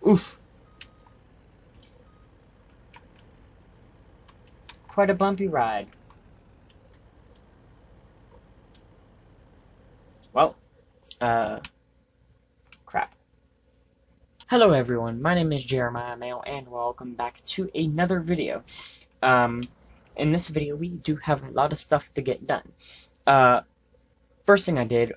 Oof. Quite a bumpy ride. Well, crap. Hello everyone, my name is Jerimiah Mayle, and welcome back to another video. In this video we do have a lot of stuff to get done. First thing I did,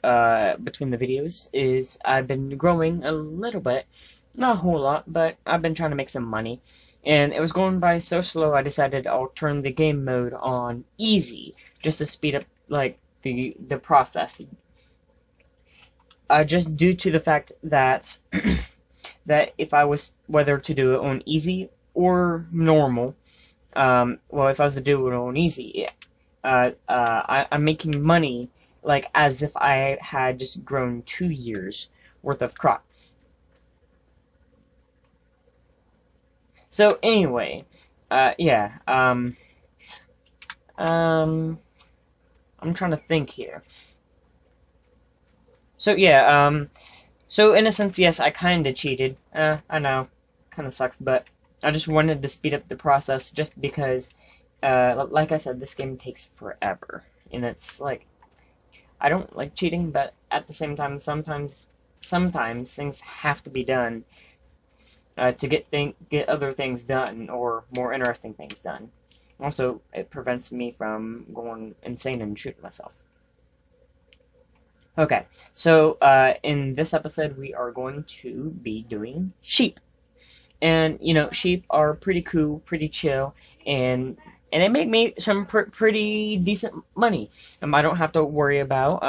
between the videos is I've been growing a little bit. Not a whole lot, but I've been trying to make some money. And it was going by so slow, I decided I'll turn the game mode on easy, just to speed up, like, the process. Just due to the fact that that if I was whether to do it on easy or normal, well, if I was to do it on easy, I'm making money like as if I had just grown 2 years worth of crop. So anyway, yeah, I'm trying to think here. So yeah, so in a sense, yes, I kinda cheated. I know, kinda sucks, but I just wanted to speed up the process just because, like I said, this game takes forever. And it's like, I don't like cheating, but at the same time, sometimes things have to be done to get other things done, or more interesting things done. Also, it prevents me from going insane and shooting myself. Okay, so in this episode we are going to be doing sheep. And, you know, sheep are pretty cool, pretty chill, and they make me some pretty decent money. I don't have to worry about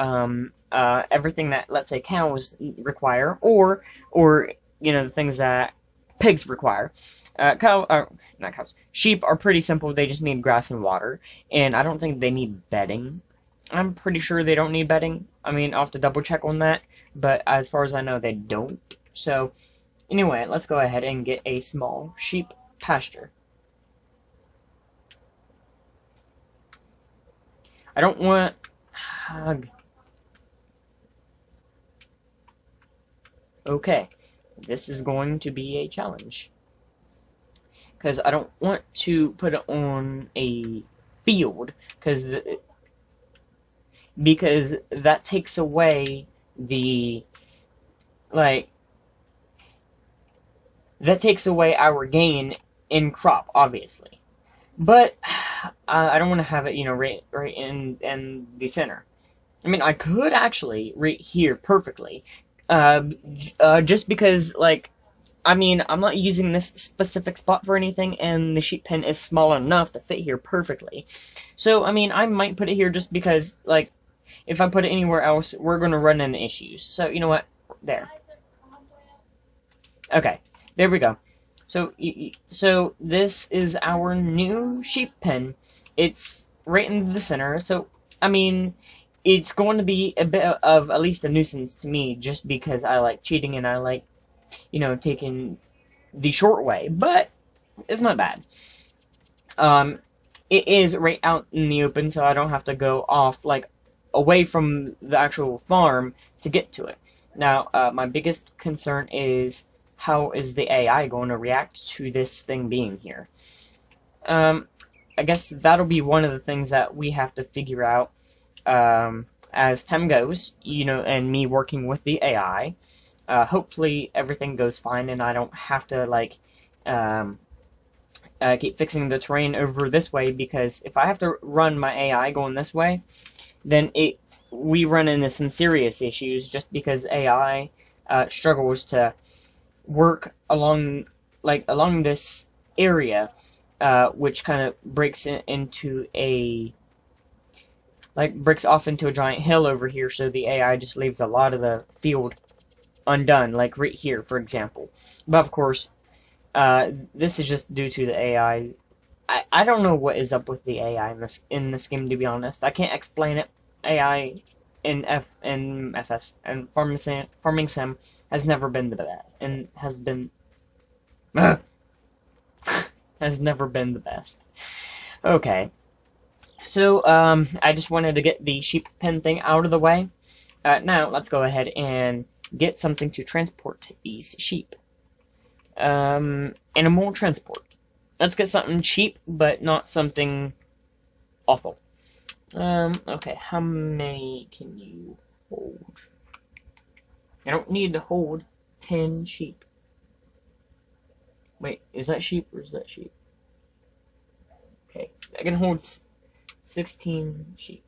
everything that, let's say, cows require, or you know, the things that pigs require. Not cows. Sheep are pretty simple. They just need grass and water, and I don't think they need bedding. I'm pretty sure they don't need bedding. I mean, I'll have to double check on that, but as far as I know, they don't. So, anyway, let's go ahead and get a small sheep pasture. I don't want... Okay, this is going to be a challenge. Because I don't want to put it on a field, because that takes away the, like, that takes away our gain in crop, obviously. But I don't want to have it, you know, right in the center. I mean, I could actually right here perfectly, just because, like, I mean, I'm not using this specific spot for anything, and the sheep pen is small enough to fit here perfectly. So, I mean, I might put it here just because, like, if I put it anywhere else, we're going to run into issues. So, you know what? There. Okay. There we go. So, this is our new sheep pen. It's right in the center. So, I mean, it's going to be a bit of at least a nuisance to me, just because I like cheating and I like, you know, taking the short way. But it's not bad. It is right out in the open, so I don't have to go off, like, away from the actual farm to get to it. Now, my biggest concern is, how is the AI going to react to this thing being here? I guess that'll be one of the things that we have to figure out as time goes, you know, and me working with the AI. Hopefully everything goes fine and I don't have to, like, keep fixing the terrain over this way, because if I have to run my AI going this way, then we run into some serious issues, just because AI struggles to work along this area, which kind of breaks off into a giant hill over here, so the AI just leaves a lot of the field undone, like right here, for example. But of course, this is just due to the AI. I don't know what is up with the AI in this game, to be honest. I can't explain it. AI in FS and farming sim has never been the best, and has never been the best. Okay, so I just wanted to get the sheep pen thing out of the way. Now let's go ahead and get something to transport these sheep. animal transport. Let's get something cheap, but not something awful. Okay, how many can you hold? I don't need to hold 10 sheep. Wait, is that sheep or is that sheep? Okay, I can hold 16 sheep.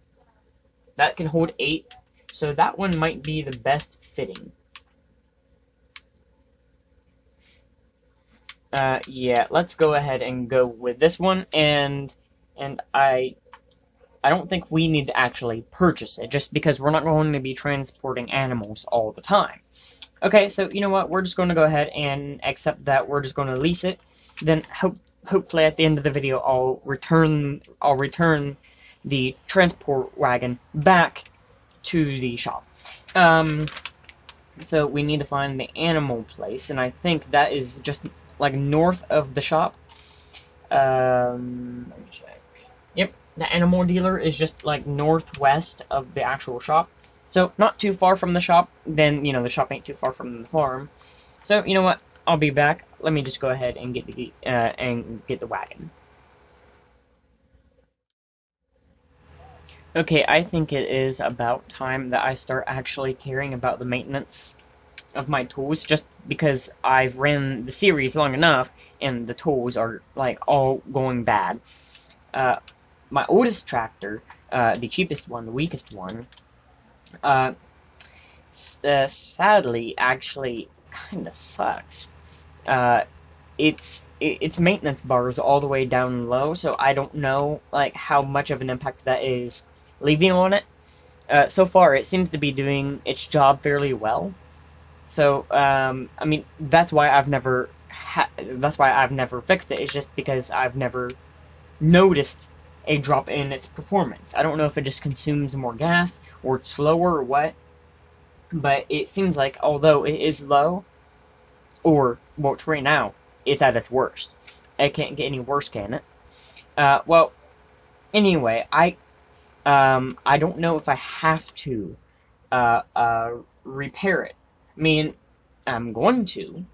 That can hold 8, so that one might be the best fitting. Yeah, let's go ahead and go with this one, and I don't think we need to actually purchase it, just because we're not going to be transporting animals all the time. Okay, so you know what? We're just going to go ahead and accept that. We're just going to lease it. Then hopefully at the end of the video, I'll return the transport wagon back to the shop. So we need to find the animal place, and I think that is just like north of the shop. Let me check. Yep, the animal dealer is just like northwest of the actual shop. So not too far from the shop. Then, you know, the shop ain't too far from the farm. So, you know what? I'll be back. Let me just go ahead and get the wagon. Okay, I think it is about time that I start actually caring about the maintenance of my tools, just because I've ran the series long enough and the tools are like all going bad. My oldest tractor, the cheapest one, the weakest one, sadly actually kind of sucks. Its maintenance bar is all the way down low, so I don't know like how much of an impact that is leaving on it. So far, it seems to be doing its job fairly well. So, I mean, that's why I've never fixed it. It's just because I've never noticed a drop in its performance. I don't know if it just consumes more gas, or it's slower, or what. But it seems like, although it is low, or, well, right now, it's at its worst. It can't get any worse, can it? Well, anyway, I don't know if I have to, repair it. I mean, I'm going to,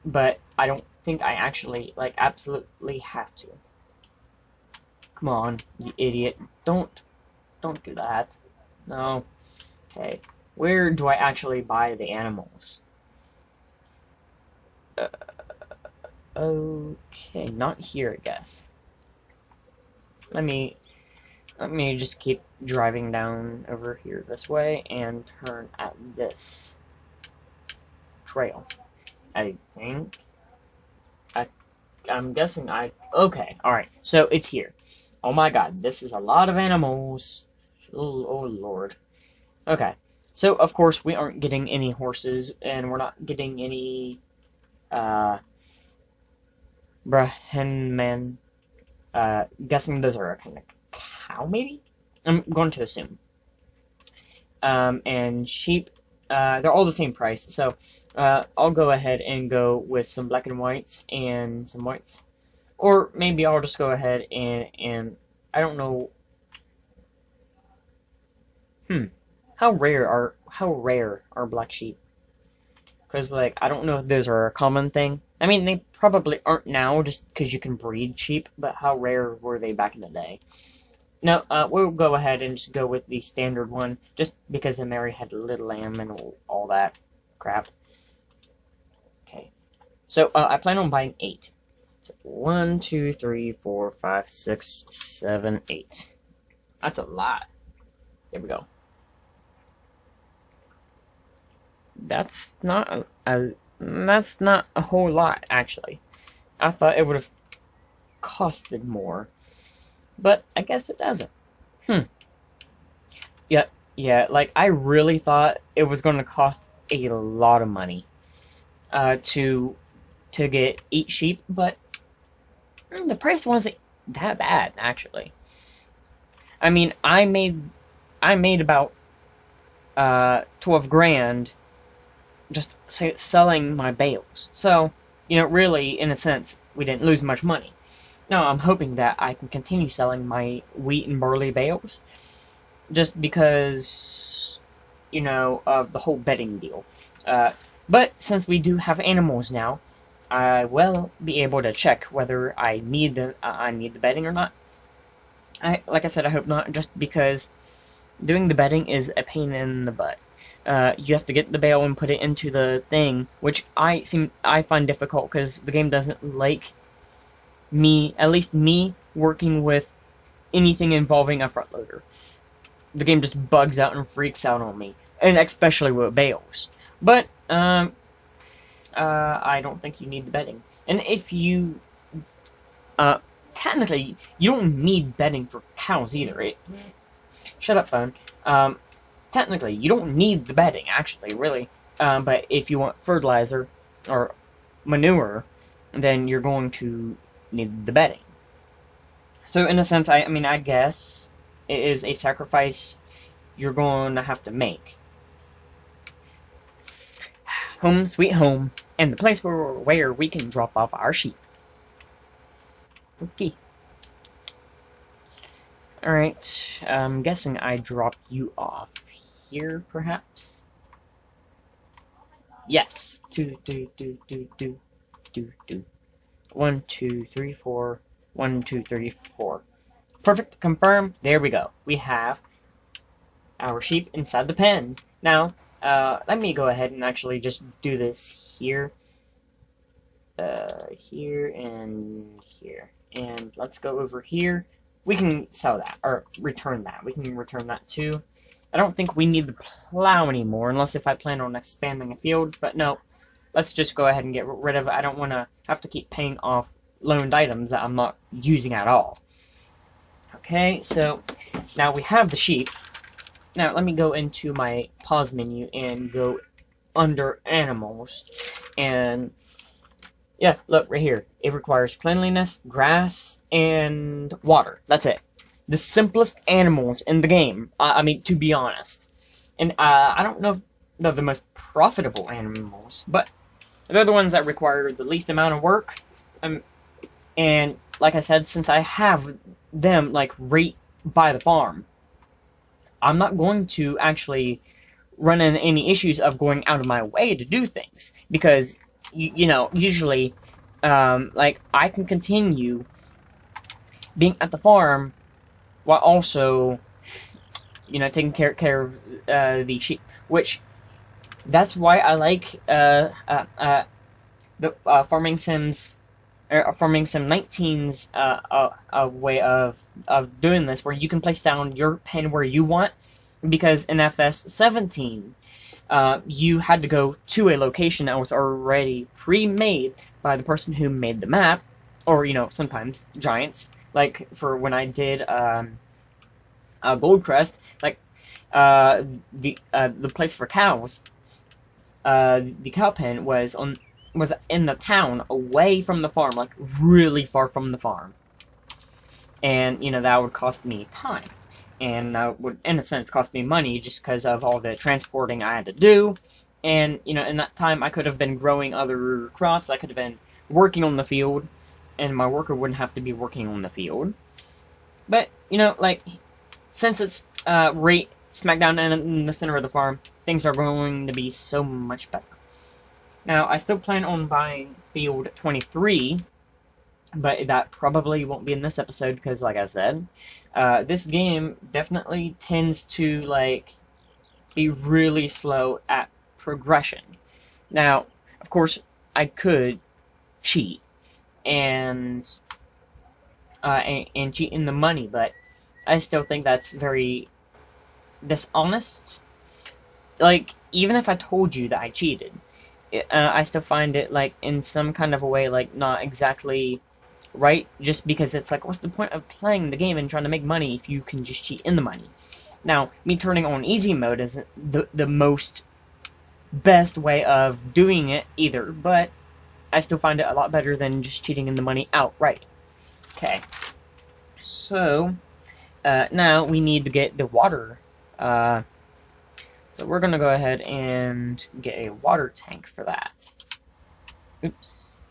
but I don't think I actually, like, absolutely have to. Come on, you idiot. Don't do that. No. Okay. Where do I actually buy the animals? Okay, not here, I guess. Let me just keep driving down over here this way and turn at this trail. I think. I'm guessing okay, alright, so it's here. Oh my god, this is a lot of animals. Oh lord. Okay, so of course we aren't getting any horses, and we're not getting any, Brahenman. Guessing those are a kind of cow, maybe? I'm going to assume. And sheep, they're all the same price, so I'll go ahead and go with some black and whites and some whites. Or maybe I'll just go ahead and I don't know. How rare are black sheep? Because, like, I don't know if those are a common thing. I mean, they probably aren't now just because you can breed sheep, but how rare were they back in the day? No, we'll go ahead and just go with the standard one, just because Mary had little lamb and all that crap. Okay, so I plan on buying 8. So 1, 2, 3, 4, 5, 6, 7, 8. That's a lot. There we go. That's not a whole lot, actually. I thought it would have costed more, but I guess it doesn't. Yeah, like, I really thought it was going to cost a lot of money to get 8 sheep, but the price wasn't that bad, actually. I mean, I made about 12 grand just selling my bales. So, you know, really, in a sense, we didn't lose much money. Now, I'm hoping that I can continue selling my wheat and barley bales, just because, you know, of the whole bedding deal. But since we do have animals now, I will be able to check whether I need the bedding or not. Like I said, I hope not, just because doing the bedding is a pain in the butt. You have to get the bale and put it into the thing, which I find difficult because the game doesn't like me, at least me, working with anything involving a front loader. The game just bugs out and freaks out on me, and especially with bales. But I don't think you need the bedding, and if you technically, you don't need bedding for cows either. Shut up, phone. Technically, you don't need the bedding, actually, really. But if you want fertilizer or manure, then you're going to need the bedding. So, in a sense, I mean, I guess it is a sacrifice you're going to have to make. Home sweet home, and the place where we can drop off our sheep. Okay. Alright, I'm guessing I dropped you off here, perhaps? Yes. 2, 2, 2, 2, 2, 2, 2. 1, 2, 3, 4. 1, 2, 3, 4. Perfect. Confirm. There we go. We have our sheep inside the pen. Now, let me go ahead and actually just do this here. Here and here. And let's go over here. We can sell that, or return that. We can return that too. I don't think we need the plow anymore, unless if I plan on expanding a field, but no. Let's just go ahead and get rid of it. I don't want to have to keep paying off loaned items that I'm not using at all. Okay, so now we have the sheep. Now, let me go into my pause menu and go under animals. And yeah, look, right here. It requires cleanliness, grass, and water. That's it. The simplest animals in the game, I mean, to be honest. And I don't know if they're the most profitable animals, but they're the ones that require the least amount of work. And like I said, since I have them, like, right by the farm, I'm not going to actually run into any issues of going out of my way to do things. Because, you know, usually, like, I can continue being at the farm while also, you know, taking care of the sheep. Which, that's why I like the Farming Sims, Farming Sim 19's way of doing this, where you can place down your pen where you want, because in FS17, you had to go to a location that was already pre-made by the person who made the map, or, you know, sometimes giants, like for when I did Goldcrest, like the place for cows, the cow pen was in the town, away from the farm, like really far from the farm. And, you know, that would cost me time. And that would, in a sense, cost me money just because of all the transporting I had to do. And, you know, in that time, I could have been growing other crops. I could have been working on the field. And my worker wouldn't have to be working on the field. But, you know, like, since it's right smack down in the center of the farm, things are going to be so much better. Now, I still plan on buying Field 23, but that probably won't be in this episode because, like I said, this game definitely tends to, like, be really slow at progression. Now, of course, I could cheat and cheat in the money, but I still think that's very dishonest. Like, even if I told you that I cheated, I still find it, like, in some kind of a way, like, not exactly right, just because it's like, what's the point of playing the game and trying to make money if you can just cheat in the money? Now, me turning on easy mode isn't the most best way of doing it either, but I still find it a lot better than just cheating in the money outright. Okay, so now we need to get the water. So we're going to go ahead and get a water tank for that. Oops.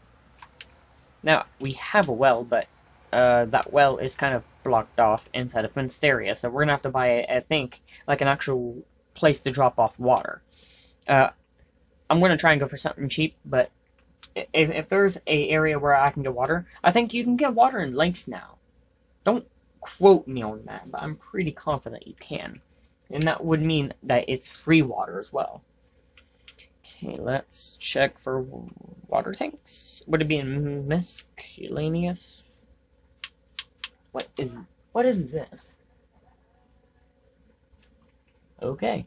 Now, we have a well, but that well is kind of blocked off inside a fenced area, so we're going to have to buy, I think, like an actual place to drop off water. I'm going to try and go for something cheap, but if there's a area where I can get water, I think you can get water in lakes now. Don't quote me on that, but I'm pretty confident you can. And that would mean that it's free water as well. Okay, let's check for water tanks. Would it be in miscellaneous? What is this? Okay.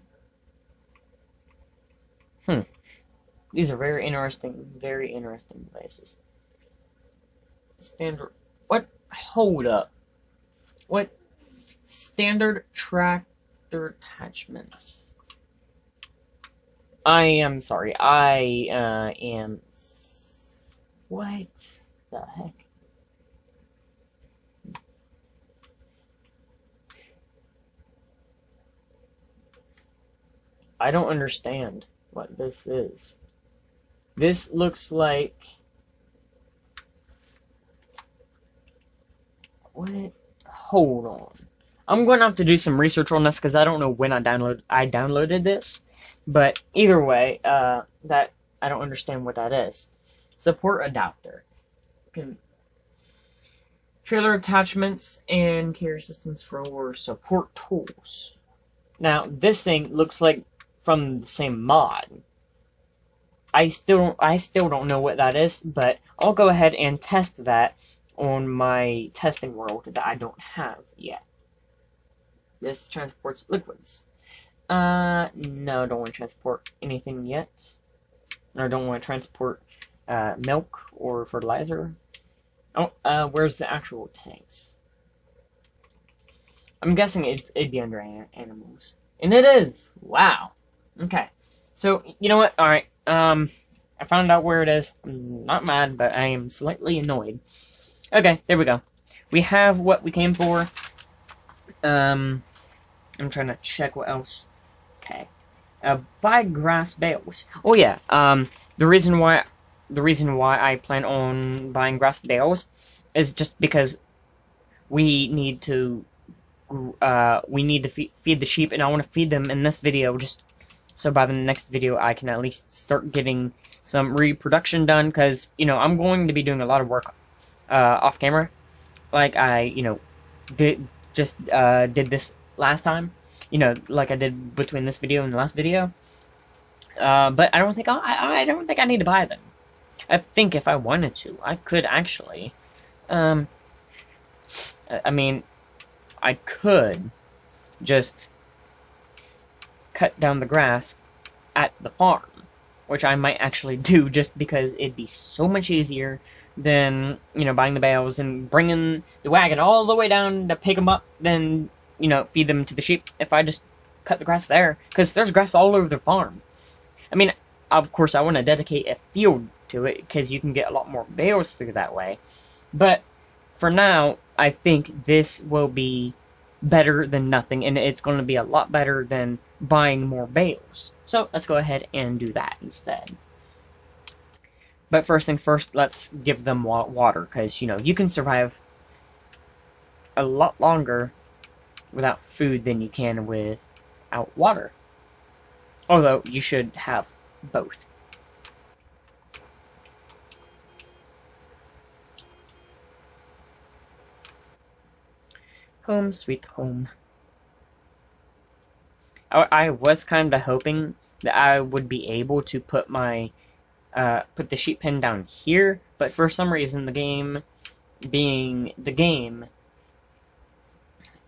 These are very interesting devices. Standard. What? Hold up. What? Standard tractor attachments. I am sorry. I am. What the heck? I don't understand what this is. This looks like... What? Hold on. I'm going to have to do some research on this because I don't know when I downloaded this. But either way, that I don't understand what that is. Support adapter. Trailer attachments and carrier systems for support tools. Now, this thing looks like from the same mod. I still don't know what that is, but I'll go ahead and test that on my testing world that I don't have yet. This transports liquids. No, don't want to transport anything yet. Or don't want to transport milk or fertilizer. Oh, where's the actual tanks? I'm guessing it'd be under animals. And it is! Wow. Okay. So, you know what? Alright. I found out where it is. I'm not mad, but I am slightly annoyed. Okay, there we go. We have what we came for. I'm trying to check what else. Okay. Buy grass bales. Oh yeah. The reason why I plan on buying grass bales is just because we need to feed the sheep, and I want to feed them in this video just so by the next video I can at least start getting some reproduction done, because you know I'm going to be doing a lot of work off camera, like I did this last time, like I did between this video and the last video. But I don't think I don't think I need to buy them. I think if I wanted to, I could actually. I mean, I could just cut down the grass at the farm, which I might actually do just because it'd be so much easier than, buying the bales and bringing the wagon all the way down to pick them up, then, feed them to the sheep if I just cut the grass there, because there's grass all over the farm. I mean, of course, I want to dedicate a field to it, because you can get a lot more bales through that way, but for now, I think this will be better than nothing, and it's going to be a lot better than buying more bales. So let's go ahead and do that instead. But first things first, let's give them water, because, you can survive a lot longer without food than you can without water. Although, you should have both. Home sweet home. I was kind of hoping that I would be able to put my put the sheep pen down here, but for some reason the game being the game,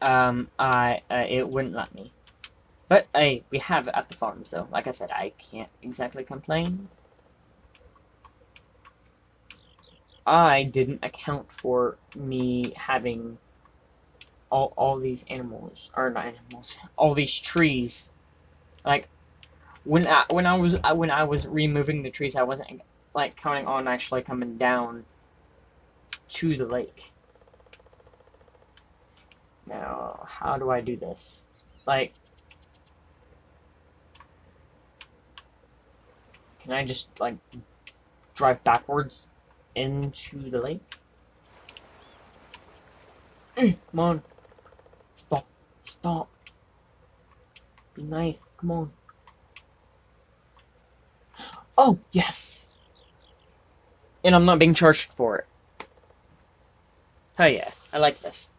it wouldn't let me. But we have it at the farm, so like I said, I can't exactly complain. I didn't account for me having all these animals, or not animals, all these trees. Like when I was removing the trees, I wasn't like counting on actually coming down to the lake. Now, how do I do this? Like, can I just like drive backwards into the lake? Come on. Stop. Stop. Be nice. Come on. Oh, yes. And I'm not being charged for it. Oh yeah, I like this.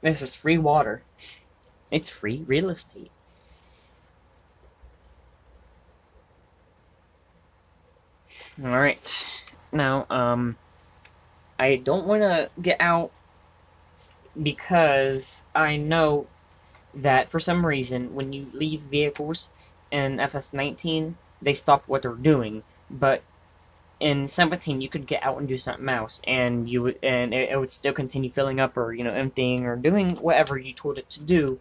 This is free water. It's free real estate. Alright. Now, I don't want to get out because I know that for some reason, when you leave vehicles in FS19, they stop what they're doing. But in 17, you could get out and do something else, and it would still continue filling up, or emptying, or doing whatever you told it to do,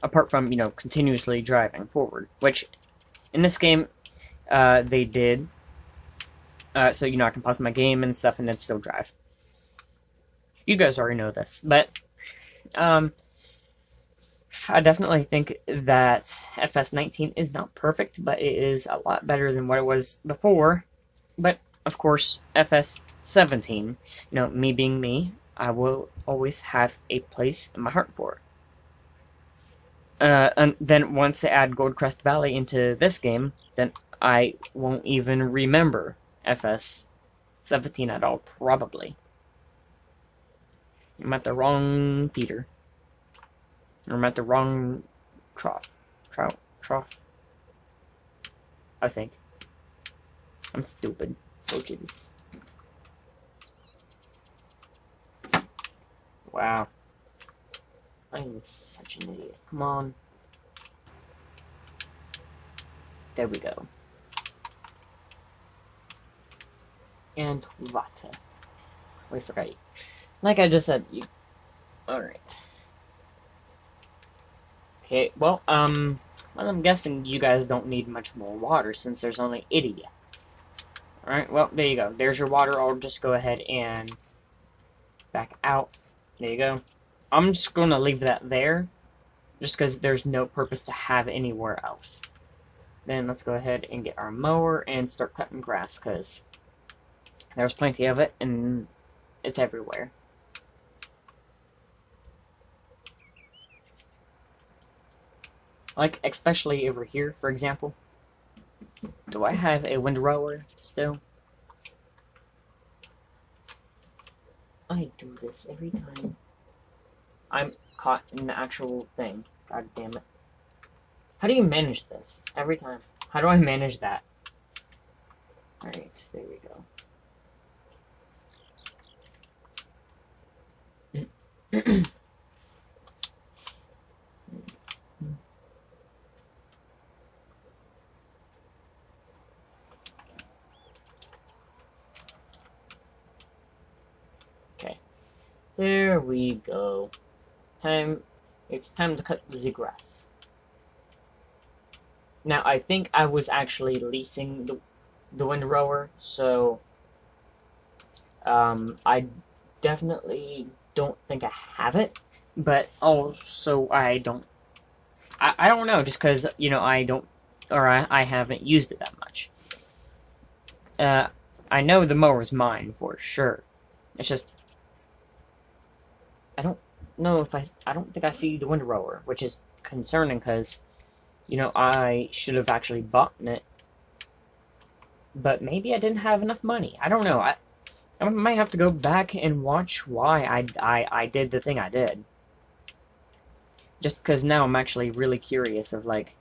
apart from continuously driving forward. Which, in this game, they did. So I can pause my game and stuff, and then still drive. You guys already know this, but I definitely think that FS19 is not perfect, but it is a lot better than what it was before. But, of course, FS17, me being me, I will always have a place in my heart for it. And then once I add Goldcrest Valley into this game, then I won't even remember FS17 at all, probably. I'm at the wrong feeder. I'm at the wrong trough. Trough. I think. I'm stupid. Oh, jeez. Wow. I'm such an idiot. Come on. There we go. And water. We forgot you. Like I just said, you... Alright. Okay, well, I'm guessing you guys don't need much more water since there's only 80 yet. Alright, well, there you go. There's your water. I'll just go ahead and back out. There you go. I'm just going to leave that there, just because there's no purpose to have anywhere else. Then let's go ahead and get our mower and start cutting grass, because there's plenty of it, and it's everywhere. Like, especially over here, for example. Do I have a windrower still? I do this every time I'm caught in the actual thing. God damn it. How do you manage this? Every time. How do I manage that? Alright, there we go. Okay. There we go. It's time to cut the grass. Now, I think I was actually leasing the windrower, so I definitely don't think I have it, but also I don't know, just because, I haven't used it that much. I know the mower's mine for sure. It's just, I don't know if I don't think I see the windrower, which is concerning, because I should have actually bought it, but maybe I didn't have enough money. I don't know. I might have to go back and watch why I did the thing I did. Just because now I'm actually really curious of, like,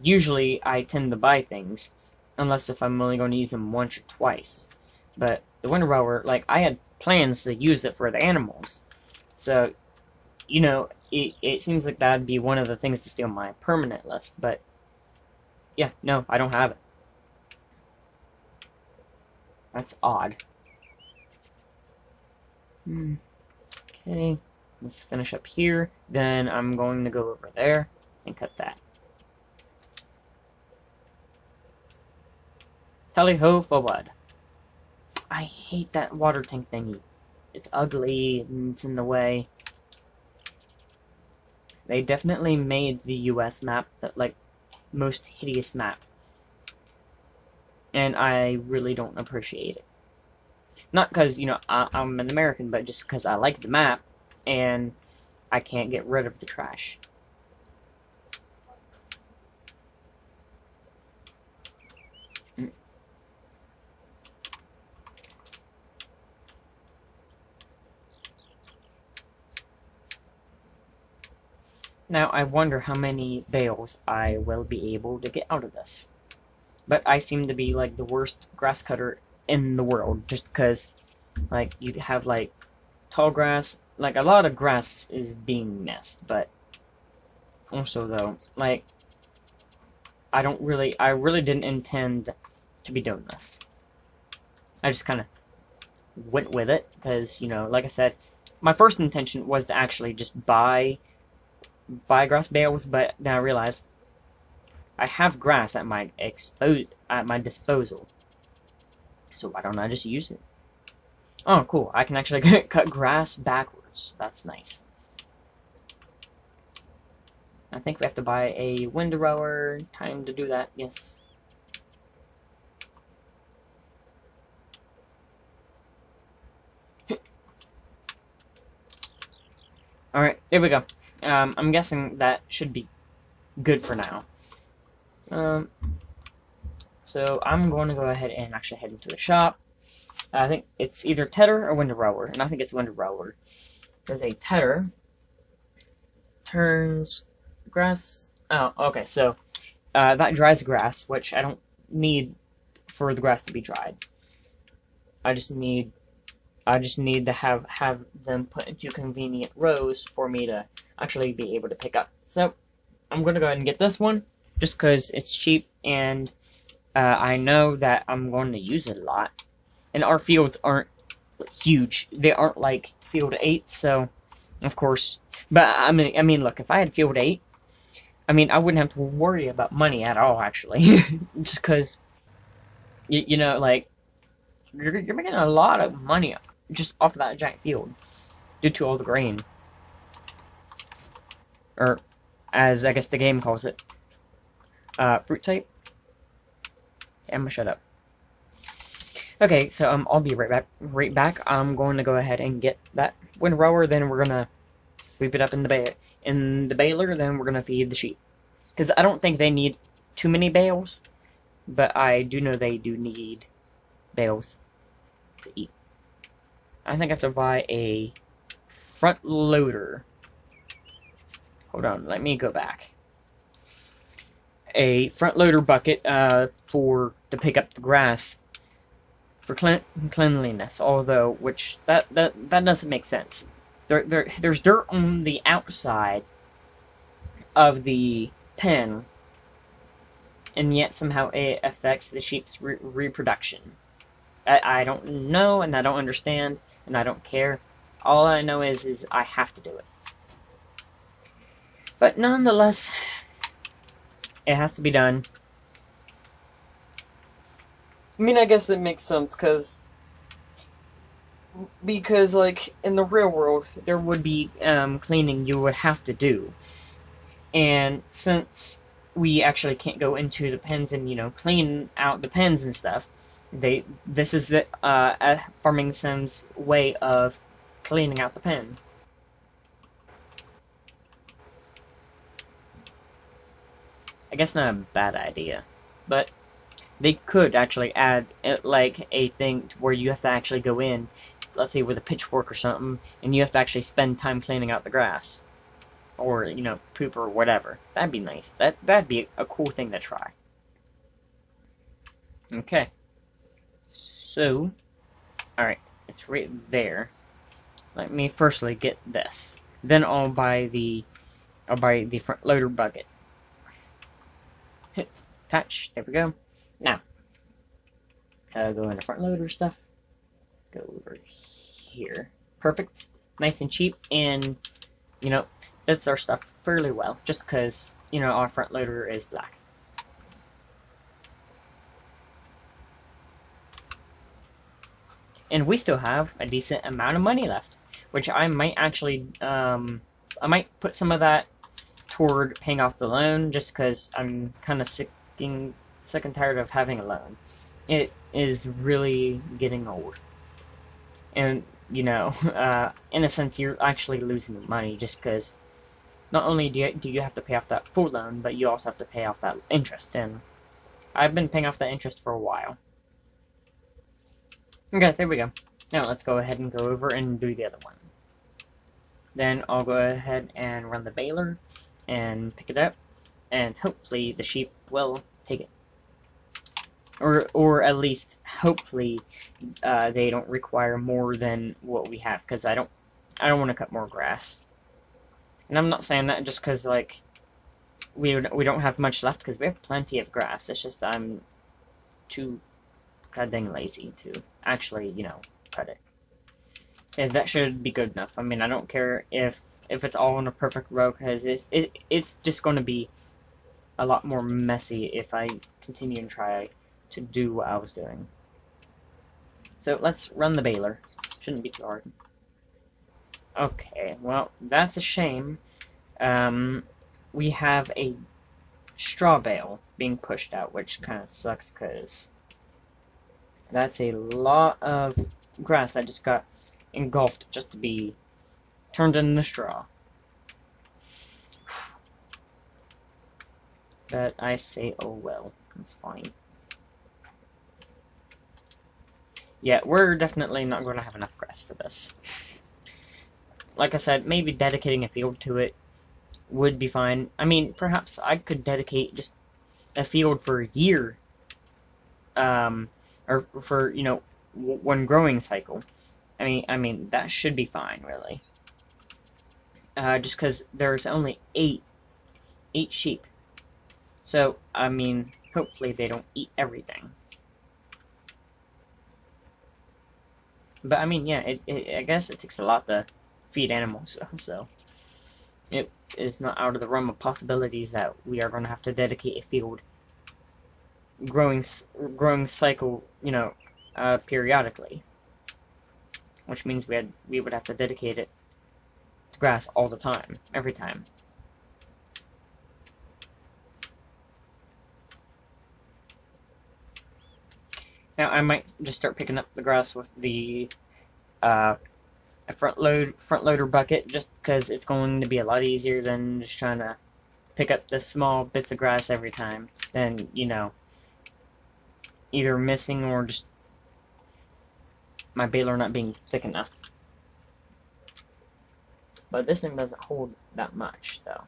usually I tend to buy things, unless if I'm only going to use them once or twice. But the windrower, like, I had plans to use it for the animals. So, it seems like that'd be one of the things to stay on my permanent list, but yeah, no, I don't have it. That's odd. Okay, let's finish up here. Then I'm going to go over there and cut that. Tally-ho forward. I hate that water tank thingy. It's ugly and it's in the way. They definitely made the US map that, like, most hideous map. And I really don't appreciate it. Not because, I'm an American, but just because I like the map, and I can't get rid of the trash. Now, I wonder how many bales I will be able to get out of this. But I seem to be, like, the worst grass cutter in the world, just because, like, you have, like, tall grass. Like, a lot of grass is being missed, but also, though, like, I really didn't intend to be doing this. I just kind of went with it, because, you know, like I said, my first intention was to actually just buy grass bales, but then I realized I have grass at my disposal. So why don't I just use it? Oh, cool. I can actually cut grass backwards. That's nice. I think we have to buy a windrower. Time to do that. Yes. Alright, there we go. I'm guessing that should be good for now. So I'm going to go ahead and actually head into the shop. I think it's either tedder or windrower, and I think it's windrower. Because a tedder turns grass. Oh, okay. So that dries grass, which I don't need for the grass to be dried. I just need to have them put into convenient rows for me to actually be able to pick up. So I'm going to go ahead and get this one, just because it's cheap, and I know that I'm going to use it a lot. And our fields aren't huge. They aren't like field 8, so of course. But I mean, look, if I had field 8, I mean, I wouldn't have to worry about money at all, actually. Just because, you know, like, you're making a lot of money just off of that giant field due to all the grain. Or, as I guess the game calls it, fruit type. Okay, I'm gonna shut up. Okay, so I'll be right back. I'm going to go ahead and get that windrower, then we're gonna sweep it up in the baler, then we're gonna feed the sheep. Because I don't think they need too many bales, but I do know they do need bales to eat. I think I have to buy a front loader. Hold on, let me go back. A front loader bucket to pick up the grass for cleanliness. Although, which that doesn't make sense. There's dirt on the outside of the pen, and yet somehow it affects the sheep's reproduction. I don't know, and I don't understand, and I don't care. All I know is I have to do it. But nonetheless, it has to be done. I mean, I guess it makes sense, because, like, in the real world, there would be cleaning you would have to do. And since we actually can't go into the pens and, you know, clean out the pens and stuff, this is the Farming Sim's way of cleaning out the pen. I guess not a bad idea, but they could actually add like a thing to where you have to actually go in, let's say with a pitchfork or something, and you have to actually spend time cleaning out the grass, or, you know, poop or whatever. That'd be nice. That'd be a cool thing to try. Okay. So, alright, it's right there. Let me firstly get this. Then I'll buy the front loader bucket. Attach. There we go. Now, go into front loader stuff. Go over here. Perfect. Nice and cheap, and, you know, fits our stuff fairly well, just because, you know, our front loader is black. And we still have a decent amount of money left, which I might actually, I might put some of that toward paying off the loan, just because I'm kind of sick and tired of having a loan. It is really getting old. And, you know, in a sense, you're actually losing money, just because not only do you have to pay off that full loan, but you also have to pay off that interest, and I've been paying off that interest for a while. Okay, there we go. Now let's go ahead and go over and do the other one. Then I'll go ahead and run the baler, and pick it up, and hopefully the sheep will take it. Or at least, hopefully, they don't require more than what we have, because I don't want to cut more grass. And I'm not saying that just because, like, we don't have much left, because we have plenty of grass. It's just I'm too god dang lazy to actually, you know, cut it. And that should be good enough. I mean, I don't care if it's all in a perfect row, because it's just going to be a lot more messy if I continue and try to do what I was doing. So let's run the baler. Shouldn't be too hard. Okay, well, that's a shame. We have a straw bale being pushed out, which kind of sucks, because that's a lot of grass that just got engulfed just to be turned into straw. But I say, oh well, it's fine. Yeah, we're definitely not going to have enough grass for this. Like I said, maybe dedicating a field to it would be fine. I mean, perhaps I could dedicate just a field for a year. Or for, you know, one growing cycle. I mean, that should be fine, really. Just because there's only eight sheep. So, I mean, hopefully they don't eat everything. But, I mean, yeah, I guess it takes a lot to feed animals, so it is not out of the realm of possibilities that we are going to have to dedicate a field growing cycle, you know, periodically. Which means we would have to dedicate it to grass all the time, every time. Now I might just start picking up the grass with the a front loader bucket, just because it's going to be a lot easier than just trying to pick up the small bits of grass every time. Then, you know, either missing or just my baler not being thick enough. But this thing doesn't hold that much, though.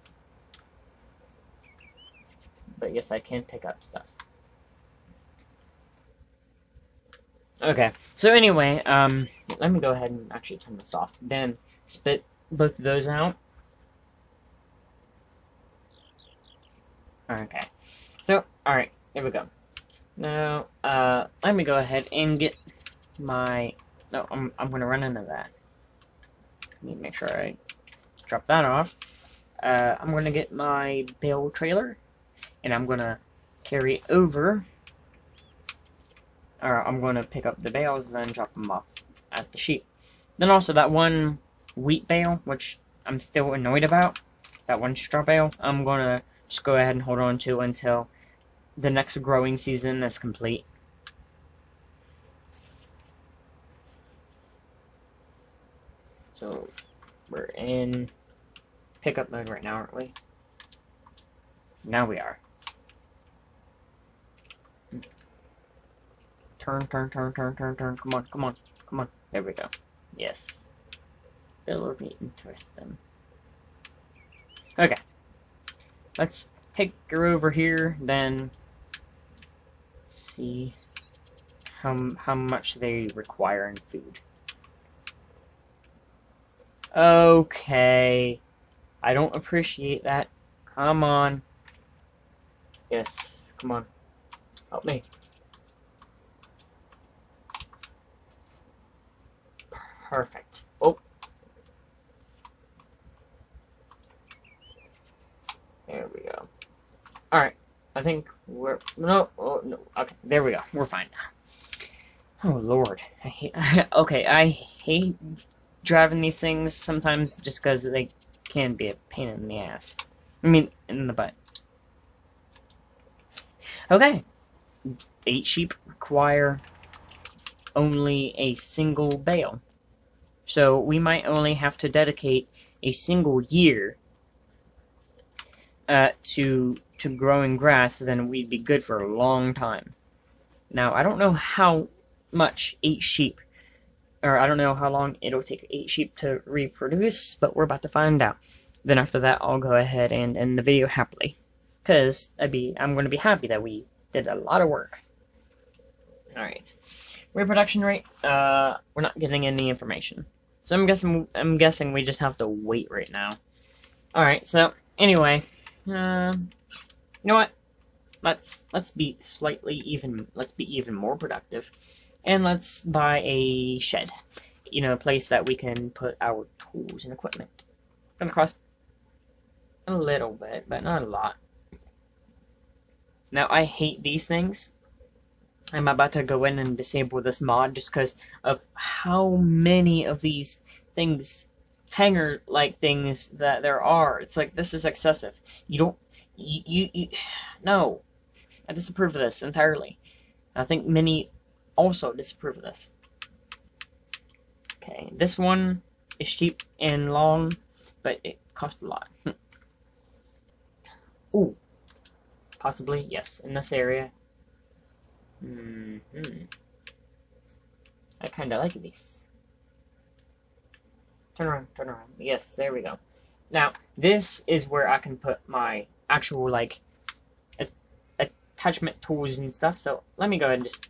But yes, I can pick up stuff. Okay, so anyway, let me go ahead and actually turn this off. Then spit both of those out. Okay, so, alright, here we go. Now, let me go ahead and get my... No, I'm going to run into that. Let me make sure I drop that off. I'm going to get my bale trailer, and I'm going to carry it over. Or I'm going to pick up the bales and then drop them off at the sheep. Then also that one wheat bale, which I'm still annoyed about, that one straw bale, I'm going to just go ahead and hold on to until the next growing season is complete. So we're in pickup mode right now, aren't we? Now we are. Turn. Come on. There we go. Yes. It'll be interesting. Okay. Let's take her over here, then see how much they require in food. Okay. I don't appreciate that. Come on. Yes, come on. Help me. Perfect. Oh. There we go. Alright. I think we're... No. Oh, no. Okay. There we go. We're fine. Oh, Lord. I hate... Okay, I hate driving these things sometimes just because they can be a pain in the ass. I mean, in the butt. Okay. 8 sheep require only a single bale. So we might only have to dedicate a single year to growing grass, then we'd be good for a long time. Now, I don't know how much 8 sheep, or I don't know how long it'll take 8 sheep to reproduce, but we're about to find out. then after that, I'll go ahead and end the video happily. Because I'm going to be happy that we did a lot of work. Alright. Reproduction rate, we're not getting any information. So I'm guessing we just have to wait right now. Alright, so anyway, you know what? Let's be even more productive. And let's buy a shed. You know, a place that we can put our tools and equipment. It's gonna cost a little bit, but not a lot. Now, I hate these things. I'm about to go in and disable this mod just because of how many of these things, hanger-like things that there are. It's like, this is excessive. No. I disapprove of this entirely. I think many also disapprove of this. Okay, this one is cheap and long, but it costs a lot. Ooh. Possibly, yes, in this area. I kinda like these. Turn around, turn around. Yes, there we go. Now, this is where I can put my actual, like, attachment tools and stuff. So, let me go ahead and just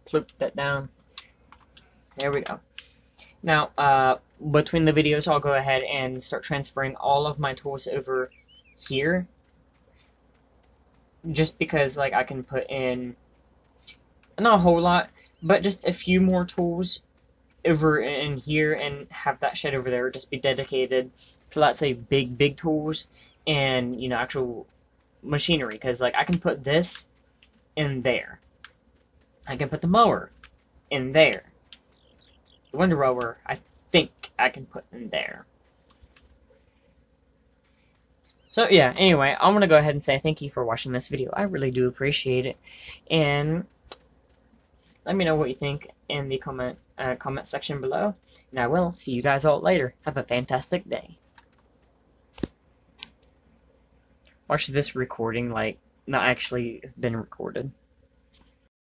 plop that down. There we go. Now, between the videos, I'll go ahead and start transferring all of my tools over here. Just because, like, I can put in, not a whole lot, but just a few more tools over in here and have that shed over there just be dedicated to, let's say, big tools and, you know, actual machinery. Because, like, I can put this in there. I can put the mower in there. The window rower, I think I can put in there. So yeah, anyway, I'm going to go ahead and say thank you for watching this video. I really do appreciate it. And let me know what you think in the comment section below. And I will see you guys all later. Have a fantastic day. Watch this recording, like, not actually been recorded.